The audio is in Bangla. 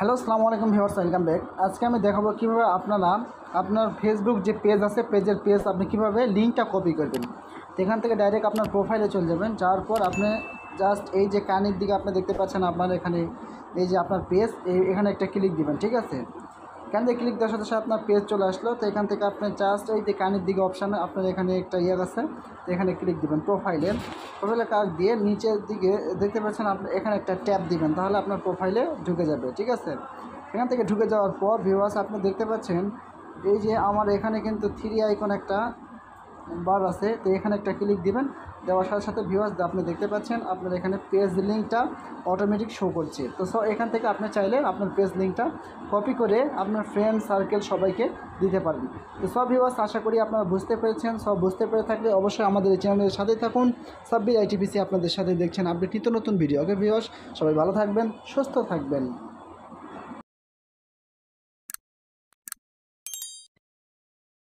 হ্যালো আসসালামু আলাইকুম ভিউয়ার্স, ওয়েলকাম ব্যাক। আজকে আমি দেখাবো কীভাবে আপনারা আপনার ফেসবুক যে পেজ আছে পেজ আপনি কীভাবে লিঙ্কটা কপি করবেন। তো এখান থেকে ডাইরেক্ট আপনার প্রোফাইলে চলে যাবেন। যাওয়ার পর আপনি জাস্ট এই যে কানের দিকে আপনি দেখতে পাচ্ছেন আপনার এখানে এই যে আপনার পেজ, এখানে একটা ক্লিক দিবেন, ঠিক আছে। এখান থেকে ক্লিক দেওয়ার সাথে সাথে আপনার পেজ চলে আসলো। তো এখান থেকে আপনি জাস্ট এই যে কানের দিকে অপশানে আপনার এখানে একটা আছে, তো এখানে ক্লিক দিবেন প্রোফাইলে কাজ দিয়ে নিচের দিকে দেখতে পাচ্ছেন আপনি এখানে একটা ট্যাপ দিবেন, তাহলে আপনার প্রোফাইলে ঢুকে যাবে, ঠিক আছে। এখান থেকে ঢুকে যাওয়ার পর ভিউয়ার্স আপনি দেখতে পাচ্ছেন এই যে আমার এখানে কিন্তু 3 আইকন একটা বার আছে, তো এখানে একটা ক্লিক দিবেন। দেওয়ার সাথে সাথে ভিউয়ার্স আপনি দেখতে পাচ্ছেন আপনার এখানে পেজ লিঙ্কটা অটোমেটিক শো করছে। তো এখান থেকে আপনি চাইলে আপনার পেজ লিঙ্কটা কপি করে আপনার ফ্রেন্ড সার্কেল সবাইকে দিতে পারবেন। তো সব ভিউয়ার্স আশা করি আপনারা বুঝতে পেরেছেন। সব বুঝতে পেরে থাকলে অবশ্যই আমাদের এই চ্যানেলের সাথেই থাকুন। সাব্বির আইটিপিসি আপনাদের সাথে দেখছেন আপডেট নিত্য নতুন ভিডিও। ওকে ভিউয়ার্স, সবাই ভালো থাকবেন, সুস্থ থাকবেন।